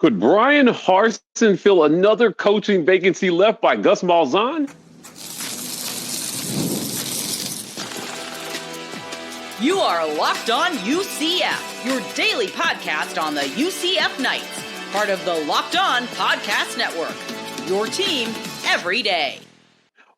Could Bryan Harsin fill another coaching vacancy left by Gus Malzahn? You are Locked On UCF, your daily podcast on the UCF Knights, part of the Locked On Podcast Network, your team every day.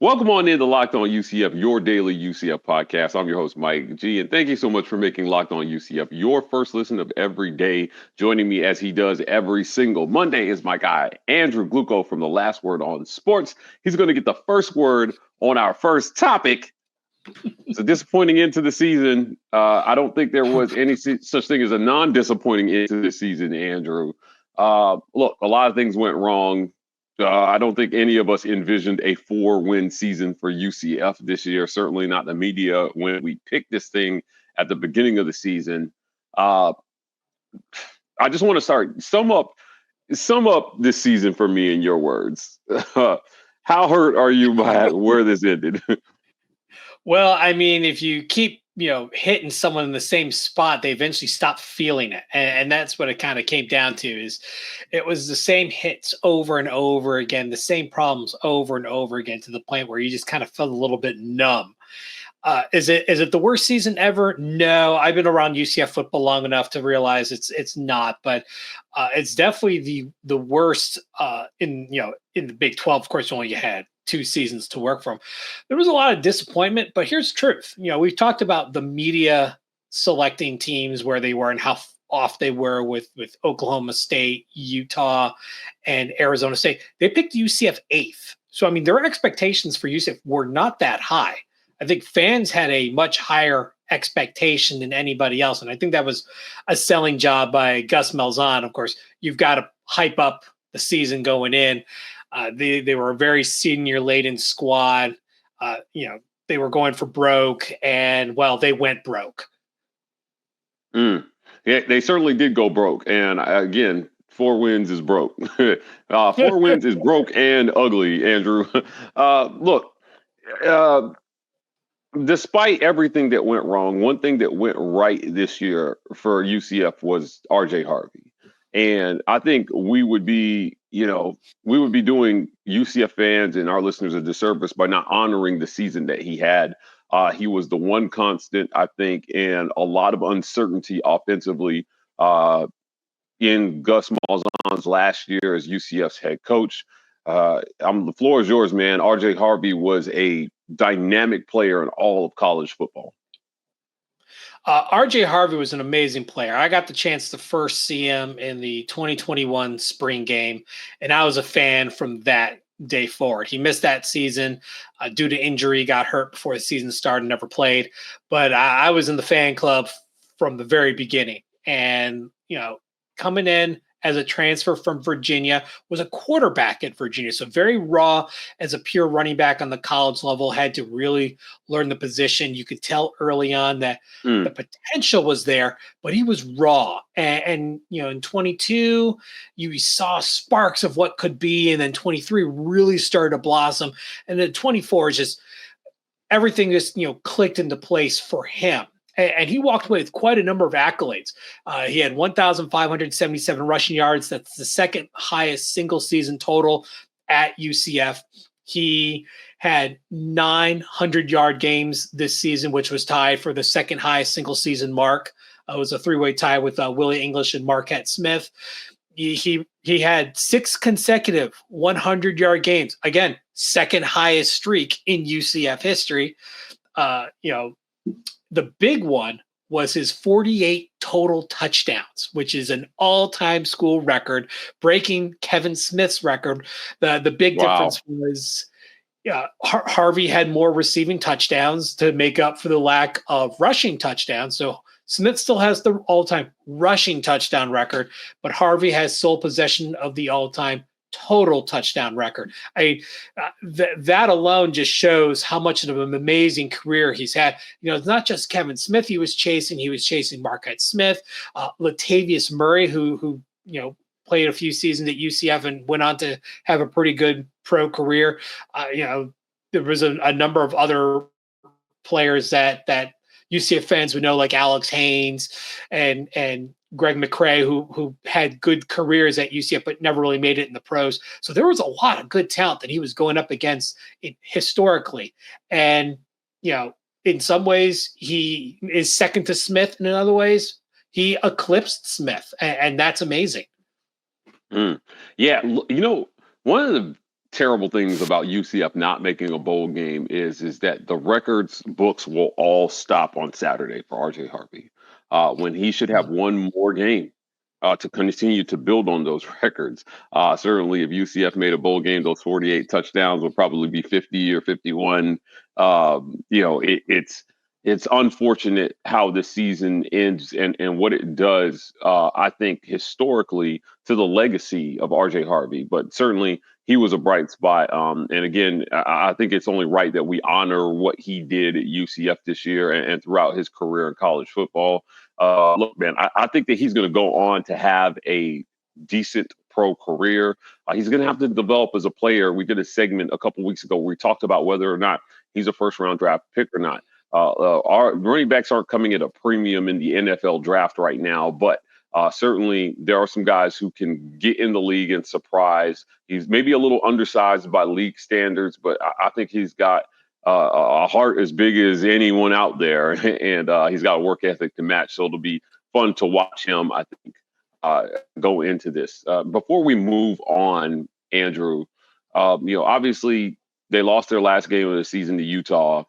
Welcome on in to Locked On UCF, your daily UCF podcast. I'm your host, Mike G, and thank you so much for making Locked On UCF your first listen of every day. Joining me as he does every single Monday is my guy, Andrew Gluchov from The Last Word on Sports. He's going to get the first word on our first topic. It's a disappointing end to the season. I don't think there was any such thing as a non-disappointing end to the season, Andrew. Look, a lot of things went wrong. I don't think any of us envisioned a 4-win season for UCF this year. Certainly not the media when we picked this thing at the beginning of the season. I just want to sum up this season for me in your words. How hurt are you by where this ended? Well, I mean, if you keep, hitting someone in the same spot, they eventually stop feeling it. And that's what it kind of came down to is it was the same hits over and over again, the same problems over and over again to the point where you just kind of felt a little bit numb. Is it the worst season ever? No, I've been around UCF football long enough to realize it's not, but it's definitely the worst in the Big 12. Of course, only you had 2 seasons to work from. There was a lot of disappointment, but here's the truth. We've talked about the media selecting teams where they were and how off they were with Oklahoma State, Utah, and Arizona State. They picked UCF 8th. So, I mean, their expectations for UCF were not that high. I think fans had a much higher expectation than anybody else. And I think that was a selling job by Gus Malzahn. Of course, you've got to hype up the season going in. They were a very senior-laden squad. They were going for broke, and, well, they went broke. Yeah, they certainly did go broke. And, again, 4 wins is broke. 4 wins is broke and ugly, Andrew. Look, despite everything that went wrong, one thing that went right this year for UCF was R.J. Harvey. And I think we would be doing UCF fans and our listeners a disservice by not honoring the season that he had. He was the one constant, I think, and a lot of uncertainty offensively in Gus Malzahn's last year as UCF's head coach. The floor is yours, man. R.J. Harvey was a dynamic player in all of college football. R.J. Harvey was an amazing player. I got the chance to first see him in the 2021 spring game, and I was a fan from that day forward. He missed that season due to injury, got hurt before the season started, never played. But I was in the fan club from the very beginning. And, coming in as a transfer from Virginia, was a quarterback at Virginia. So very raw as a pure running back on the college level, had to really learn the position. You could tell early on that the potential was there, but he was raw. And in 22, you saw sparks of what could be. And then 23 really started to blossom. And then 24 is just everything just, clicked into place for him. And he walked away with quite a number of accolades. He had 1,577 rushing yards. That's the second highest single season total at UCF. He had 900-yard games this season, which was tied for the second highest single season mark. It was a 3-way tie with Willie English and Marquette Smith. He had 6 consecutive 100-yard games. Again, second highest streak in UCF history. The big one was his 48 total touchdowns, which is an all-time school record, breaking Kevin Smith's record. The big difference was Harvey had more receiving touchdowns to make up for the lack of rushing touchdowns. So Smith still has the all-time rushing touchdown record, but Harvey has sole possession of the all-time total touchdown record. That alone just shows how much of an amazing career he's had. It's not just Kevin Smith he was chasing Marquette Smith, Latavius Murray, who played a few seasons at UCF and went on to have a pretty good pro career. There was a number of other players that UCF fans would know, like Alex Haynes and Greg McCrae, who had good careers at UCF but never really made it in the pros. So there was a lot of good talent that he was going up against historically. And, in some ways he is second to Smith, and in other ways he eclipsed Smith, and that's amazing. Yeah, one of the terrible things about UCF not making a bowl game is that the records books will all stop on Saturday for RJ Harvey, when he should have one more game to continue to build on those records. Certainly, if UCF made a bowl game, those 48 touchdowns will probably be 50 or 51. It's unfortunate how the season ends and what it does, I think, historically to the legacy of RJ Harvey. But certainly he was a bright spot. And again, I think it's only right that we honor what he did at UCF this year and throughout his career in college football. Look, man, I think that he's going to go on to have a decent pro career. He's going to have to develop as a player. We did a segment a couple weeks ago where we talked about whether or not he's a first-round draft pick or not. Our running backs aren't coming at a premium in the NFL draft right now, but certainly there are some guys who can get in the league and surprise. He's maybe a little undersized by league standards, but I think he's got a heart as big as anyone out there, and he's got a work ethic to match. So it'll be fun to watch him, I think, go into this. Before we move on, Andrew, obviously they lost their last game of the season to Utah.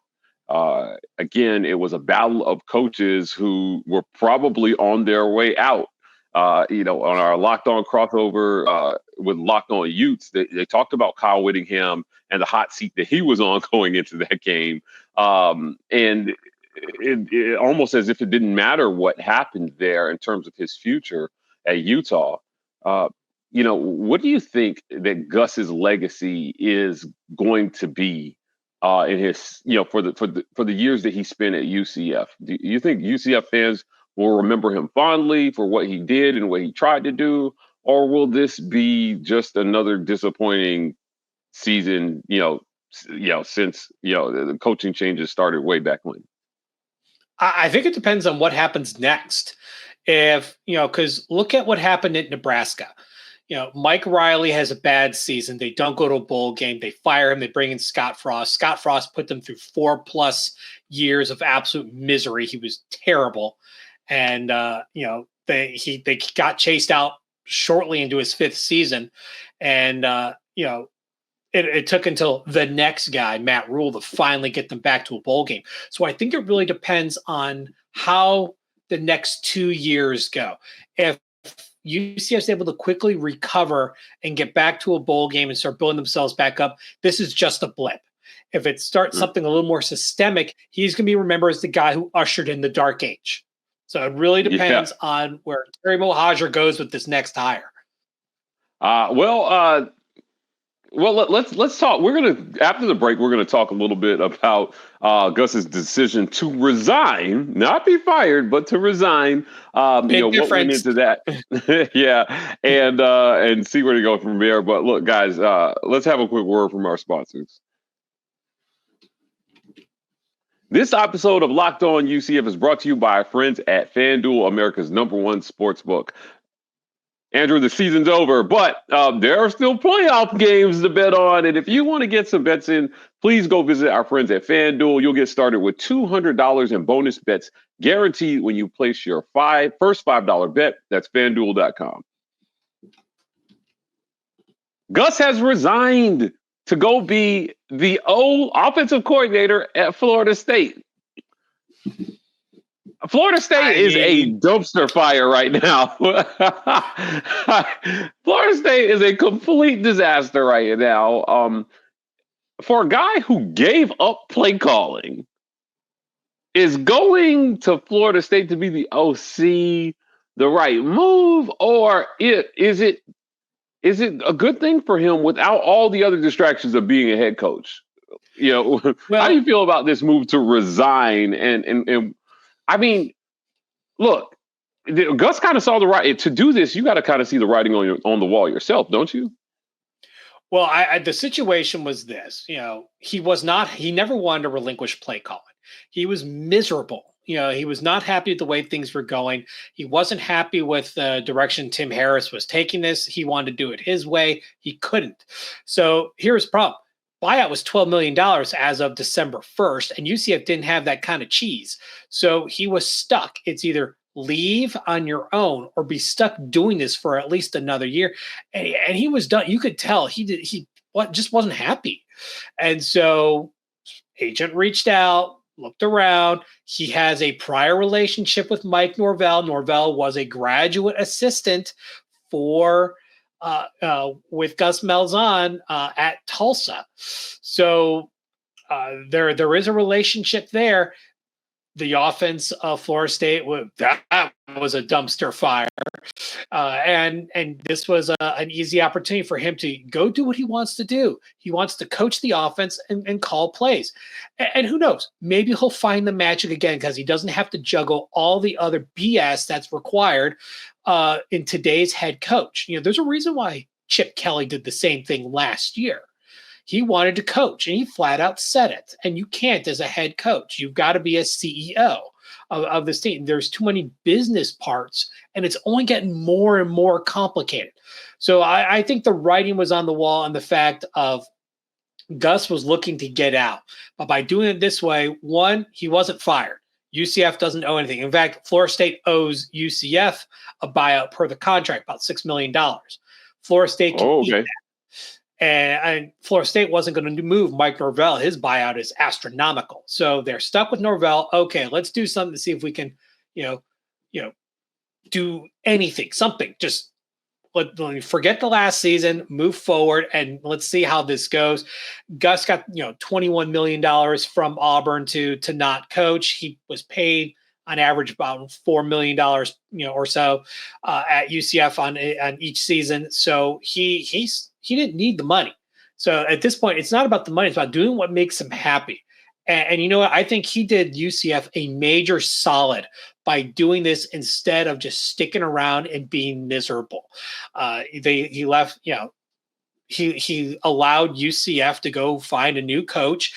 Again, it was a battle of coaches who were probably on their way out. On our Locked On crossover with Locked On Utes, they talked about Kyle Whittingham and the hot seat that he was on going into that game. And it almost as if it didn't matter what happened there in terms of his future at Utah. What do you think that Gus's legacy is going to be in his, for the years that he spent at UCF? Do you think UCF fans will remember him fondly for what he did and what he tried to do, or will this be just another disappointing season? Since the coaching changes started way back when. I think it depends on what happens next. Because look at what happened at Nebraska. Mike Riley has a bad season. They don't go to a bowl game. They fire him. They bring in Scott Frost. Scott Frost put them through 4+ years of absolute misery. He was terrible. And, they got chased out shortly into his 5th season. And, it took until the next guy, Matt Rule, to finally get them back to a bowl game. So I think it really depends on how the next 2 years go. If UCF is able to quickly recover and get back to a bowl game and start building themselves back up, this is just a blip. If it starts something a little more systemic, he's going to be remembered as the guy who ushered in the dark age. So it really depends on where Terry Mohajir goes with this next hire. Let's talk. We're going to, after the break, we're going to talk a little bit about Gus's decision to resign, not be fired, but to resign. Big difference. What went into that? Yeah, and see where to go from there. But look, guys, let's have a quick word from our sponsors. This episode of Locked On UCF is brought to you by our friends at FanDuel, America's #1 sportsbook. Andrew, the season's over, but there are still playoff games to bet on. And if you want to get some bets in, please go visit our friends at FanDuel. You'll get started with $200 in bonus bets guaranteed when you place your first $5 bet. That's FanDuel.com. Gus has resigned to go be the offensive coordinator at Florida State. Florida State is a dumpster fire right now. Florida State is a complete disaster right now. For a guy who gave up play calling, is going to Florida State to be the OC the right move, or is it a good thing for him without all the other distractions of being a head coach? How do you feel about this move to resign? And I mean, look, Gus kind of saw to do this. You got to kind of see the writing on the wall yourself, don't you? Well, the situation was this. He never wanted to relinquish play calling. He was miserable, He was not happy with the way things were going. He wasn't happy with the direction Tim Harris was taking this. He wanted to do it his way. He couldn't. So here's the problem. Buyout was $12 million as of December 1st, and UCF didn't have that kind of cheese. So he was stuck. It's either leave on your own or be stuck doing this for at least another year. And he was done. You could tell he just wasn't happy. And so agent reached out, looked around. He has a prior relationship with Mike Norvell. Norvell was a graduate assistant for with Gus Malzahn at Tulsa. So there is a relationship there. The offense of Florida State, that was a dumpster fire. And this was an easy opportunity for him to go do what he wants to do. He wants to coach the offense and call plays. And who knows, maybe he'll find the magic again because he doesn't have to juggle all the other BS that's required in today's head coach. There's a reason why Chip Kelly did the same thing last year. He wanted to coach, and he flat out said it. And you can't as a head coach. You've got to be a CEO of this team. There's too many business parts, and it's only getting more and more complicated. So I think the writing was on the wall and the fact of Gus was looking to get out. But by doing it this way, one, he wasn't fired. UCF doesn't owe anything. In fact, Florida State owes UCF a buyout per the contract, about $6 million. Florida State can eat that. And Florida State wasn't going to move Mike Norvell. His buyout is astronomical. So they're stuck with Norvell. Okay, let's do something to see if we can, do anything, something. Just let me forget the last season, move forward, and let's see how this goes. Gus got, $21 million from Auburn to not coach. He was paid on average about $4 million, or so at UCF on each season. So he didn't need the money. So at this point, it's not about the money. It's about doing what makes him happy. And you know what? I think he did UCF a major solid by doing this instead of just sticking around and being miserable. He left, he allowed UCF to go find a new coach.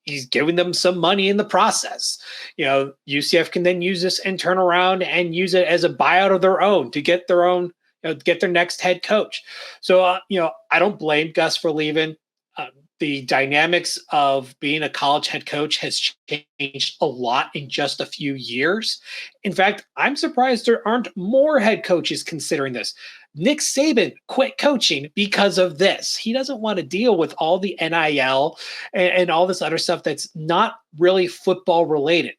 He's giving them some money in the process. UCF can then use this and turn around and use it as a buyout of their own to get their own, get their next head coach. So, I don't blame Gus for leaving. The dynamics of being a college head coach has changed a lot in just a few years. In fact, I'm surprised there aren't more head coaches considering this. Nick Saban quit coaching because of this. He doesn't want to deal with all the NIL and all this other stuff that's not really football related.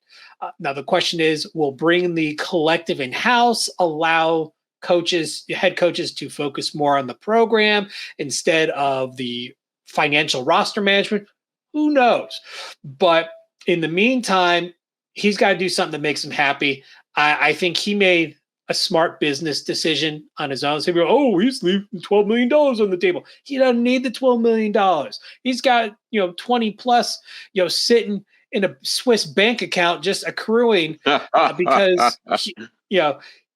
Now, the question is, will bring the collective in-house allow head coaches to focus more on the program instead of the financial roster management? Who knows? But in the meantime, he's got to do something that makes him happy. I think he made a smart business decision on his own. So he's leaving $12 million on the table. He doesn't need the $12 million. He's got 20 plus sitting in a Swiss bank account just accruing because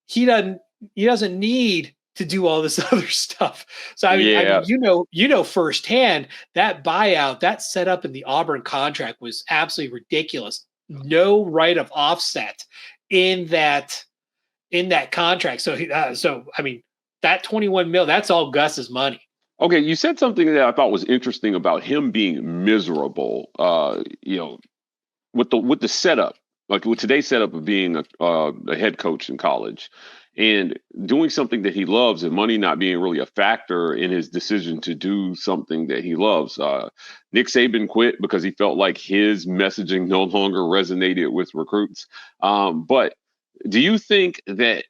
he doesn't need to do all this other stuff. So I mean, firsthand that buyout, that setup in the Auburn contract was absolutely ridiculous. No right of offset in that contract. So I mean, that 21 mil, that's all Gus's money. Okay, you said something that I thought was interesting about him being miserable. With the setup, like with today's setup of being a head coach in college and doing something that he loves and money not being really a factor in his decision to do something that he loves. Nick Saban quit because he felt like his messaging no longer resonated with recruits. But do you think that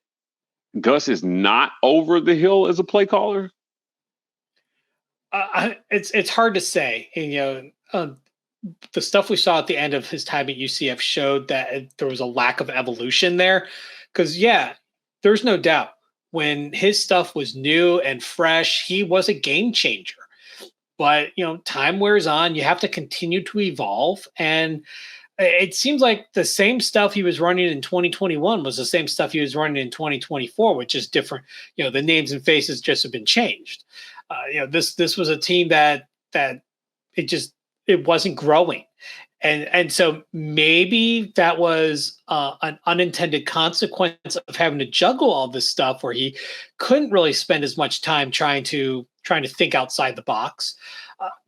Gus is not over the hill as a play caller? It's hard to say. The stuff we saw at the end of his time at UCF showed that there was a lack of evolution there. Because, there's no doubt when his stuff was new and fresh, he was a game changer. But, time wears on. You have to continue to evolve. And it seems like the same stuff he was running in 2021 was the same stuff he was running in 2024, which is different. The names and faces just have been changed. This was a team that it wasn't growing. And so maybe that was an unintended consequence of having to juggle all this stuff, where he couldn't really spend as much time trying to think outside the box.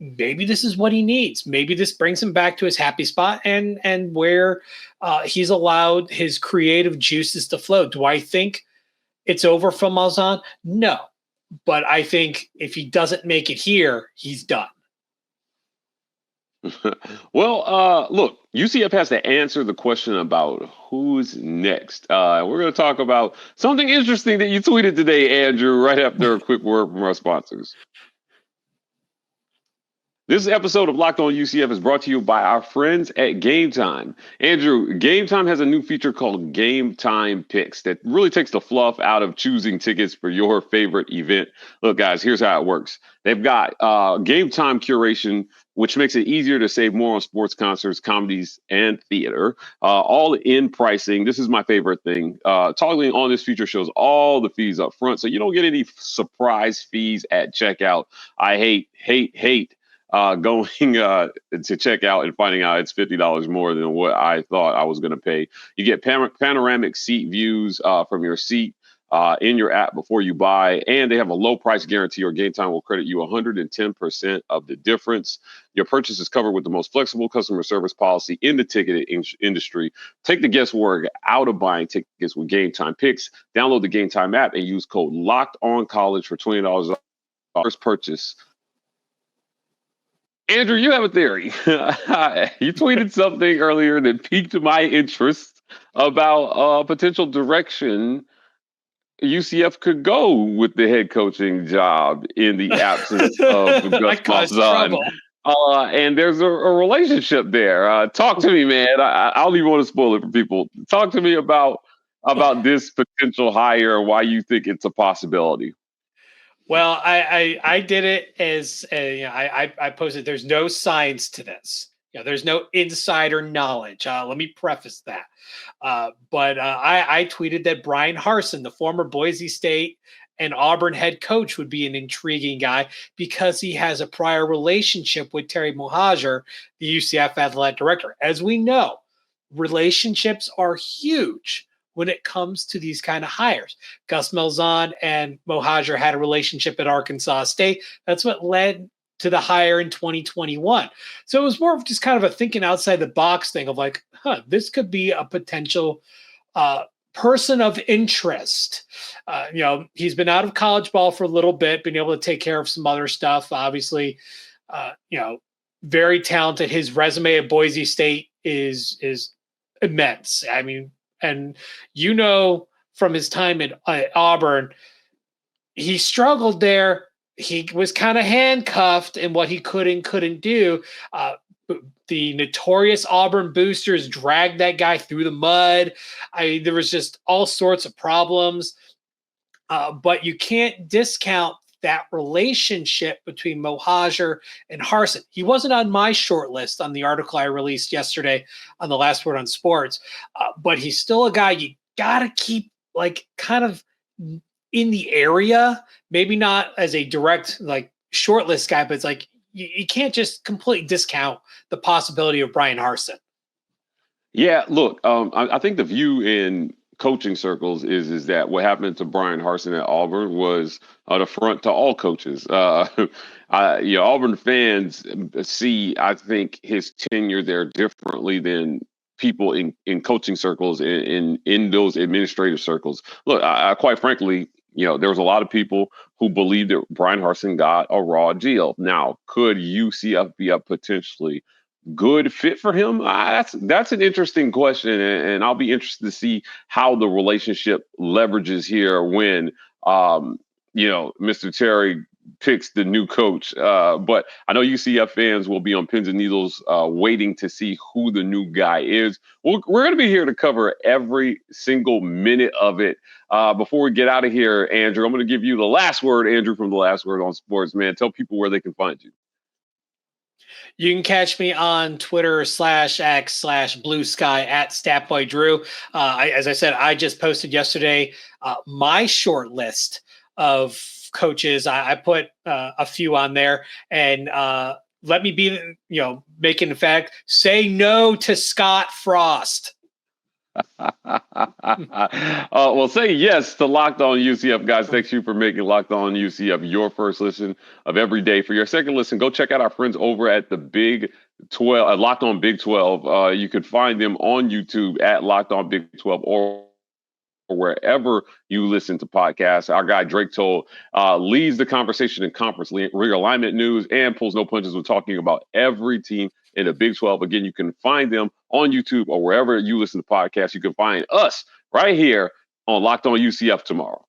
Maybe this is what he needs. Maybe this brings him back to his happy spot and where he's allowed his creative juices to flow. Do I think it's over for Malzahn? No, but I think if he doesn't make it here, he's done. Well, look, UCF has to answer the question about who's next. We're going to talk about something interesting that you tweeted today, Andrew, right after a quick word from our sponsors. This episode of Locked On UCF is brought to you by our friends at Game Time. Andrew, Game Time has a new feature called Game Time Picks that really takes the fluff out of choosing tickets for your favorite event. Look, guys, here's how it works. They've got Game Time curation, which makes it easier to save more on sports, concerts, comedies, and theater. All in pricing. This is my favorite thing. Toggling on this feature shows all the fees up front, so you don't get any surprise fees at checkout. I hate going to check out and finding out it's $50 more than what I thought I was going to pay. You get panoramic seat views from your seat in your app before you buy, and they have a low price guarantee, or Game Time will credit you 110% of the difference. Your purchase is covered with the most flexible customer service policy in the ticketing industry. Take the guesswork out of buying tickets with Game Time Picks. Download the Game Time app and use code LOCKEDONCollege for $20 off first purchase. Andrew, you have a theory. You tweeted something earlier that piqued my interest about potential direction UCF could go with the head coaching job in the absence of Gus Malzahn. And there's a relationship there. Talk to me, man. I don't even want to spoil it for people. Talk to me about this potential hire and why you think it's a possibility. Well, I did it as I posted. There's no science to this. There's no insider knowledge. Let me preface that. But I tweeted that Bryan Harsin, the former Boise State and Auburn head coach, would be an intriguing guy because he has a prior relationship with Terry Mohajir, the UCF athletic director. As we know, relationships are huge when it comes to these kind of hires. Gus Malzahn and Mohajir had a relationship at Arkansas State. That's what led to the hire in 2021. So it was more of just kind of a thinking outside the box thing of like, this could be a potential person of interest. He's been out of college ball for a little bit, been able to take care of some other stuff. Obviously, very talented. His resume at Boise State is immense. I mean, and from his time at Auburn, he struggled there. He was kind of handcuffed in what he could and couldn't do. The notorious Auburn boosters dragged that guy through the mud. There was just all sorts of problems. But you can't discount that relationship between Mohajir and Harsin. He wasn't on my short list on the article I released yesterday on the Last Word on Sports, but he's still a guy you got to keep kind of in the area, maybe not as a direct shortlist guy, but it's like you can't just completely discount the possibility of Bryan Harsin. Yeah, look, I think the view in coaching circles is that what happened to Bryan Harsin at Auburn was an affront to all coaches. Auburn fans see, I think, his tenure there differently than people in coaching circles, in those administrative circles. Look, I quite frankly, there was a lot of people who believed that Bryan Harsin got a raw deal. Now, could UCF be a potentially good fit for him? That's an interesting question, and I'll be interested to see how the relationship leverages here when Mr. Terry picks the new coach. But I know UCF fans will be on pins and needles waiting to see who the new guy is. We're going to be here to cover every single minute of it. Before we get out of here, Andrew, I'm going to give you the last word, Andrew, from the Last Word on Sports, man. Tell people where they can find you. You can catch me on Twitter /X/Blue Sky at StatBoyDrew. As I said, I just posted yesterday my short list of coaches. I put a few on there, and let me be, making the fact, say no to Scott Frost. Well, say yes to Locked On UCF, guys. Thank you for making Locked On UCF your first listen of every day. For your second listen, go check out our friends over at the Big 12, Locked On Big 12. You can find them on YouTube at Locked On Big 12 or wherever you listen to podcasts. Our guy Drake Toll leads the conversation in conference realignment news and pulls no punches when talking about every team in the Big 12. Again, you can find them on YouTube or wherever you listen to podcasts. You can find us right here on Locked On UCF tomorrow.